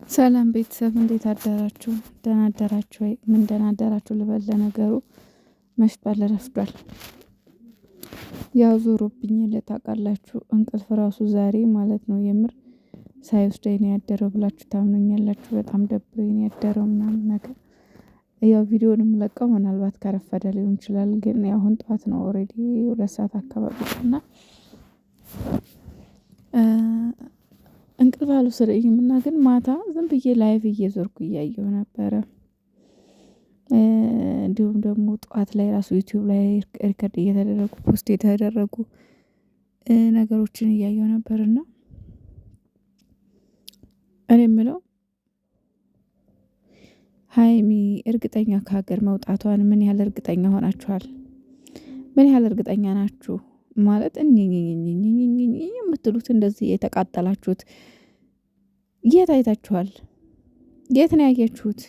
ሰላም ቤተሰብ እንዴት አደራችሁ? ደህና አደራችሁ ወይ? ምን ደህና አደራችሁ ልበል። ለነገሩ መሽቷል፣ ረፍዷል። ያው ዞሮብኝ ታውቃላችሁ። እንቅልፍ ራሱ ዛሬ ማለት ነው የምር ሳይወስደኝ ነው ያደረው ብላችሁ ታምኑኛላችሁ? በጣም ደብሮኝ ነው ያደረው ምናምን ነገር። ያው ቪዲዮውን የምለቀው ምናልባት ከረፈደ ሊሆን ይችላል፣ ግን ያው አሁን ጠዋት ነው ኦሬዲ 2 ሰዓት አካባቢ እና እንቅልፍ አልወሰደኝም እና ግን ማታ ዝም ብዬ ላይቭ እየዞርኩ እያየሁ ነበረ። እንዲሁም ደግሞ ጠዋት ላይ ራሱ ዩቲዩብ ላይ ሪከርድ እየተደረጉ ፖስት የተደረጉ ነገሮችን እያየሁ ነበርና እኔ የምለው ሀይሚ እርግጠኛ ከሀገር መውጣቷን ምን ያህል እርግጠኛ ሆናችኋል? ምን ያህል እርግጠኛ ናችሁ? ማለት እኝኝኝኝኝኝኝ የምትሉት እንደዚህ የተቃጠላችሁት የት አይታችኋል? የት ነው ያያችሁት?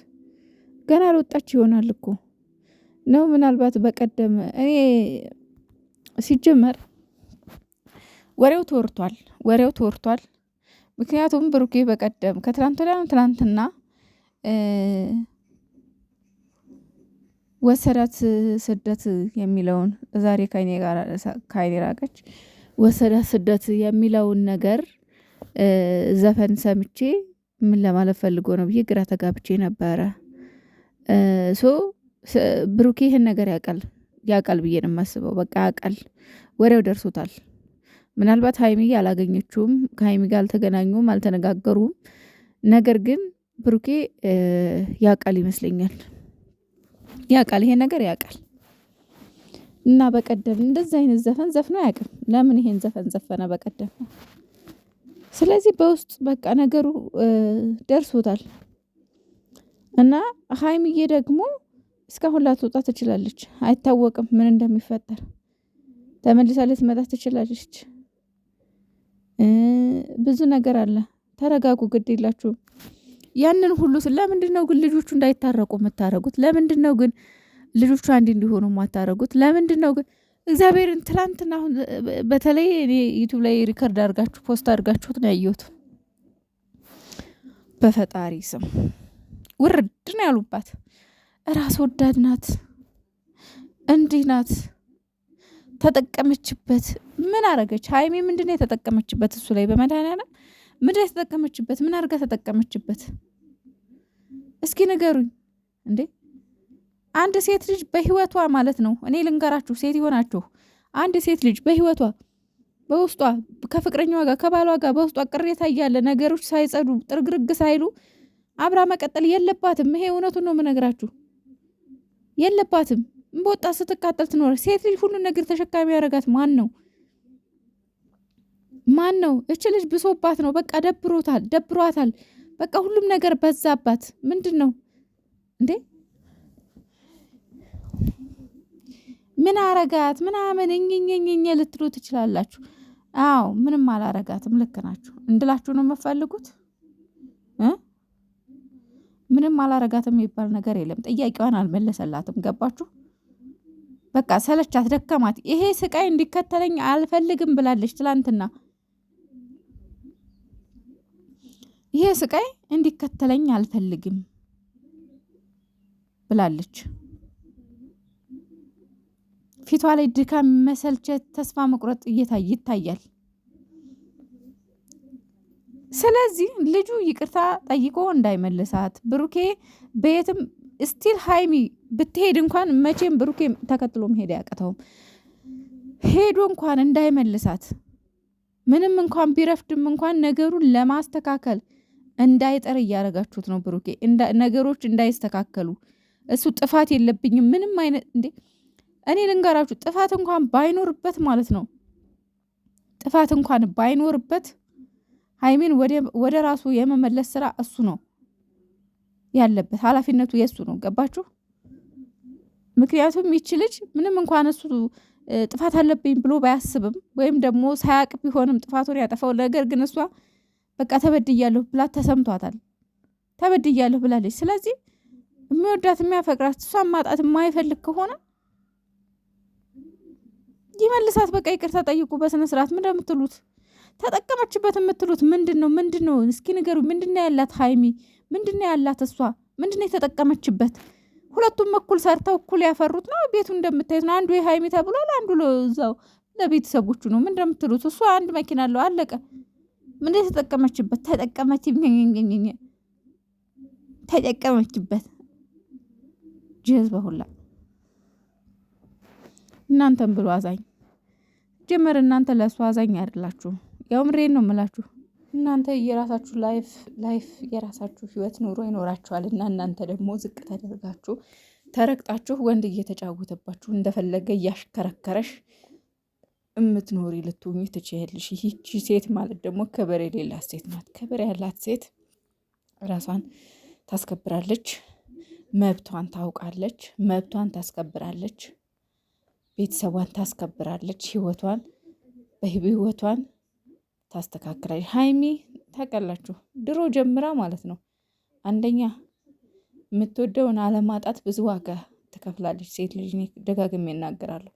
ገና አልወጣች ይሆናል እኮ ነው። ምናልባት በቀደም እኔ ሲጀመር ወሬው ተወርቷል። ምክንያቱም ብሩኬ በቀደም ትናንትና ወሰዳት ስደት የሚለውን ዛሬ ከአይኔ ራቀች ወሰዳት ስደት የሚለውን ነገር ዘፈን ሰምቼ ምን ለማለት ፈልጎ ነው ብዬ ግራ ተጋብቼ ነበረ። ብሩኬ ይህን ነገር ያውቃል ብዬ ነው የማስበው። በቃ ያውቃል፣ ወሬው ደርሶታል። ምናልባት ሀይሚ አላገኘችውም፣ ከሀይሚ ጋር አልተገናኙም፣ አልተነጋገሩም። ነገር ግን ብሩኬ ያውቃል ይመስለኛል። ያውቃል፣ ይሄን ነገር ያውቃል። እና በቀደም እንደዚህ አይነት ዘፈን ዘፍኖ አያውቅም። ለምን ይሄን ዘፈን ዘፈነ በቀደም? ስለዚህ በውስጥ በቃ ነገሩ ደርሶታል። እና ሀይሚዬ ደግሞ እስካሁን ላትወጣ ትችላለች፣ አይታወቅም ምን እንደሚፈጠር። ተመልሳ ልትመጣ ትችላለች። ብዙ ነገር አለ። ተረጋጉ፣ ግድ የላችሁም። ያንን ሁሉ ለምንድነው ግን ልጆቹ እንዳይታረቁ የምታረጉት? ለምንድነው ግን ልጆቹ አንድ እንዲሆኑ የማታረጉት? ለምንድነው ግን እግዚአብሔርን ትላንትና አሁን በተለይ እኔ ዩቲዩብ ላይ ሪከርድ አድርጋችሁ ፖስት አድርጋችሁት ነው ያየሁት። በፈጣሪ ስም ውርድ ነው ያሉባት። ራስ ወዳድ ናት፣ እንዲህ ናት። ተጠቀመችበት። ምን አረገች ሀይሚ? ምንድነው የተጠቀመችበት እሱ ላይ? በመድኃኒዓለም ምንድነው የተጠቀመችበት? ምን አርጋ ተጠቀመችበት? እስኪ ንገሩኝ እንዴ! አንድ ሴት ልጅ በህይወቷ ማለት ነው፣ እኔ ልንገራችሁ፣ ሴት ይሆናችሁ፣ አንድ ሴት ልጅ በህይወቷ በውስጧ ከፍቅረኛዋ ጋር ከባሏ ጋር በውስጧ ቅሬታ እያለ ነገሮች ሳይጸዱ ጥርግርግ ሳይሉ አብራ መቀጠል የለባትም። ይሄ እውነቱን ነው የምነግራችሁ፣ የለባትም። በወጣ ስትቃጠል ትኖር ሴት ልጅ ሁሉን ነገር ተሸካሚ ያደርጋት ማን ነው? ማን ነው? እች ልጅ ብሶባት ነው። በቃ ደብሯታል። በቃ ሁሉም ነገር በዛባት። ምንድን ነው እንዴ? ምን አረጋት ምናምን እኝኝኝኝ ልትሉ ትችላላችሁ። አዎ ምንም አላረጋትም። ልክ ናችሁ እንድላችሁ ነው የምፈልጉት። ምንም አላረጋትም የሚባል ነገር የለም። ጥያቄዋን አልመለሰላትም። ገባችሁ? በቃ ሰለቻት፣ ደከማት። ይሄ ስቃይ እንዲከተለኝ አልፈልግም ብላለች ትላንትና። ይሄ ስቃይ እንዲከተለኝ አልፈልግም ብላለች። ፊቷ ላይ ድካም፣ መሰልቸት፣ ተስፋ መቁረጥ ይታያል። ስለዚህ ልጁ ይቅርታ ጠይቆ እንዳይመልሳት ብሩኬ በየትም ስቲል ሀይሚ ብትሄድ እንኳን መቼም ብሩኬ ተከትሎ መሄድ አያቅተውም። ሄዶ እንኳን እንዳይመልሳት ምንም እንኳን ቢረፍድም እንኳን ነገሩን ለማስተካከል እንዳይጠር እያደረጋችሁት ነው። ብሩኬ ነገሮች እንዳይስተካከሉ እሱ ጥፋት የለብኝም ምንም አይነት እንዴ! እኔ ልንገራችሁ፣ ጥፋት እንኳን ባይኖርበት ማለት ነው፣ ጥፋት እንኳን ባይኖርበት ሀይሚን ወደ ራሱ የመመለስ ስራ እሱ ነው ያለበት። ኃላፊነቱ የእሱ ነው። ገባችሁ? ምክንያቱም ይቺ ልጅ ምንም እንኳን እሱ ጥፋት አለብኝ ብሎ ባያስብም ወይም ደግሞ ሳያቅ ቢሆንም ጥፋቱን ያጠፋው ነገር ግን እሷ በቃ ተበድያለሁ ብላ ተሰምቷታል። ተበድያለሁ ብላለች። ስለዚህ የሚወዳት የሚያፈቅራት እሷን ማጣት የማይፈልግ ከሆነ ይመልሳት። በቃ ይቅርታ ጠይቁ በስነ ስርዓት። ምን እንደምትሉት ተጠቀመችበት የምትሉት ምንድነው? እስኪ ንገሩ። ምንድነው ያላት ሀይሚ? ምንድነው ያላት እሷ? ምንድነው የተጠቀመችበት? ሁለቱም እኩል ሰርተው እኩል ያፈሩት ነው። ቤቱ እንደምታዩት ነው። አንዱ የሀይሚ ተብሏል፣ አንዱ ለዛው ለቤተሰቦቹ ነው። ምን እንደምትሉት እሷ አንድ መኪና አለው አለቀ። ምን የተጠቀመችበት? ተጠቀመችበት ጀዝባ ሁላ እናንተም ብሎ አዛኝ ጀመር። እናንተ ለእሱ አዛኝ አይደላችሁ። ያው ምሬን ነው የምላችሁ። እናንተ የራሳችሁ ላይፍ የራሳችሁ ህይወት ኑሮ ይኖራችኋል እና እናንተ ደግሞ ዝቅ ተደርጋችሁ ተረግጣችሁ ወንድ እየተጫወተባችሁ እንደፈለገ እያሽከረከረሽ እምትኖሪ ልትሆኚ ትችያለሽ። ይህቺ ሴት ማለት ደግሞ ክብር የሌላት ሴት ናት። ክብር ያላት ሴት ራሷን ታስከብራለች፣ መብቷን ታውቃለች፣ መብቷን ታስከብራለች፣ ቤተሰቧን ታስከብራለች፣ ህይወቷን ታስተካክላለች። ሀይሚ ታውቃላችሁ ድሮ ጀምራ ማለት ነው አንደኛ የምትወደውን አለማጣት ብዙ ዋጋ ትከፍላለች ሴት ልጅ። እኔ ደጋግሜ እናገራለሁ።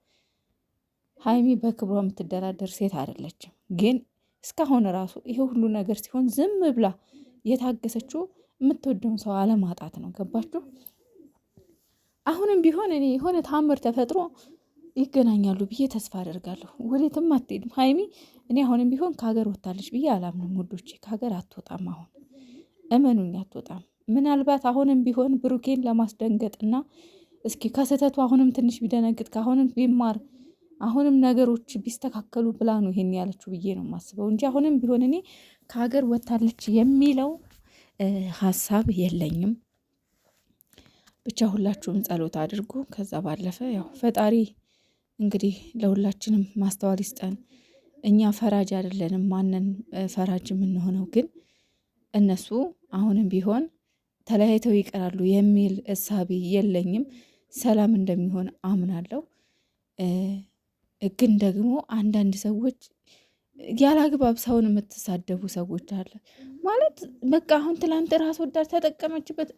ሀይሚ በክብሯ የምትደራደር ሴት አይደለችም። ግን እስካሁን ራሱ ይሄ ሁሉ ነገር ሲሆን ዝም ብላ የታገሰችው የምትወደውን ሰው አለማጣት ነው። ገባችሁ? አሁንም ቢሆን እኔ የሆነ ታምር ተፈጥሮ ይገናኛሉ ብዬ ተስፋ አደርጋለሁ። ወዴትም አትሄድም ሀይሚ። እኔ አሁንም ቢሆን ከሀገር ወጥታለች ብዬ አላምንም ውዶቼ። ከሀገር አትወጣም። አሁን እመኑኝ አትወጣም። ምናልባት አሁንም ቢሆን ብሩኬን ለማስደንገጥና እስኪ ከስህተቱ አሁንም ትንሽ ቢደነግጥ ከአሁንም ቢማር አሁንም ነገሮች ቢስተካከሉ ብላ ነው ይሄን ያለችው ብዬ ነው የማስበው እንጂ አሁንም ቢሆን እኔ ከሀገር ወጥታለች የሚለው ሀሳብ የለኝም። ብቻ ሁላችሁም ጸሎት አድርጉ። ከዛ ባለፈ ያው ፈጣሪ እንግዲህ ለሁላችንም ማስተዋል ይስጠን። እኛ ፈራጅ አይደለንም፣ ማንን ፈራጅ የምንሆነው ግን እነሱ አሁንም ቢሆን ተለያይተው ይቀራሉ የሚል እሳቤ የለኝም። ሰላም እንደሚሆን አምናለሁ። ግን ደግሞ አንዳንድ ሰዎች ያላግባብ ሰውን የምትሳደቡ ሰዎች አለ ማለት በቃ አሁን ትላንት ራስ ወዳድ ተጠቀመችበት።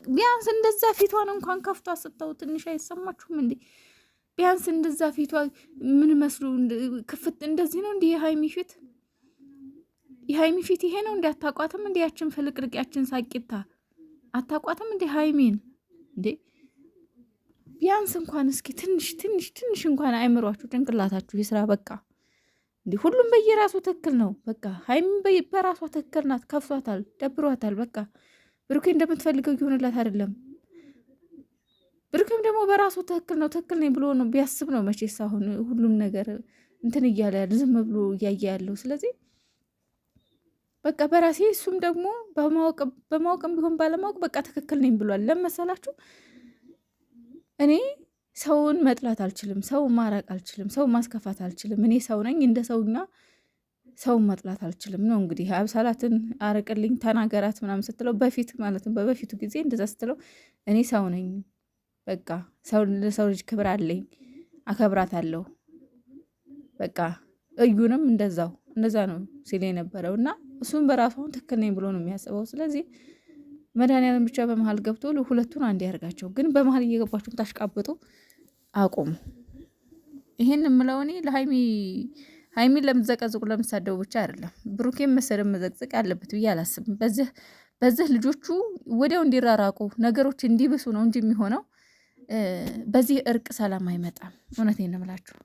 ቢያንስ እንደዛ ፊቷን እንኳን ከፍቷ ስታው ትንሽ አይሰማችሁም እንዴ? ቢያንስ እንደዛ ፊቷ ምን መስሉ ክፍት እንደዚህ ነው እንዴ? የሀይሚ ፊት ይሄ ነው እንዴ? አታቋትም እንዴ? ያችን ፍልቅልቅ ያችን ሳቂታ አታቋትም እንዴ ሀይሚን እንዴ? ቢያንስ እንኳን እስኪ ትንሽ እንኳን አይምሯችሁ ጭንቅላታችሁ የስራ በቃ እንዴ ሁሉም በየራሱ ትክክል ነው። በቃ ሀይሚ በራሷ ትክክል ናት። ከፍቷታል፣ ደብሯታል። በቃ ብሩኬ እንደምትፈልገው ይሆንላት አይደለም። ብሩኬም ደግሞ በራሱ ትክክል ነኝ ብሎ ነው ቢያስብ ነው መቼስ አሁን ሁሉም ነገር እንትን እያለ ያለ ዝም ብሎ እያየ ያለው። ስለዚህ በቃ በራሴ እሱም ደግሞ በማወቅም ቢሆን ባለማወቅ በቃ ትክክል ነኝ ብሏል። ለመሰላችሁ እኔ ሰውን መጥላት አልችልም፣ ሰው ማራቅ አልችልም፣ ሰው ማስከፋት አልችልም። እኔ ሰው ነኝ፣ እንደ ሰውኛ ሰውን መጥላት አልችልም ነው እንግዲህ። አብሳላትን አረቅልኝ ተናገራት ምናምን ስትለው በፊት ማለትም በበፊቱ ጊዜ እንደዛ ስትለው እኔ ሰው ነኝ፣ በቃ ለሰው ልጅ ክብር አለኝ፣ አከብራታለሁ። በቃ እዩንም እንደዛ ነው ሲል የነበረው እና እሱም በራሱ አሁን ትክክል ነኝ ብሎ ነው የሚያስበው። ስለዚህ መድኃኒዓለም ብቻ በመሀል ገብቶ ሁለቱን አንድ ያርጋቸው። ግን በመሀል እየገባችሁ ታሽቃብጡ አቁሙ። ይሄን የምለው እኔ ሀይሚን ለምትዘቀዝቁ ለምትሳደቡ ብቻ አይደለም። ብሩኬን መሰለን መዘቅዘቅ ያለበት ብዬ አላስብም። በዚህ ልጆቹ ወዲያው እንዲራራቁ ነገሮች እንዲብሱ ነው እንጂ የሚሆነው በዚህ እርቅ ሰላም አይመጣም። እውነቴን ነው የምላችሁ።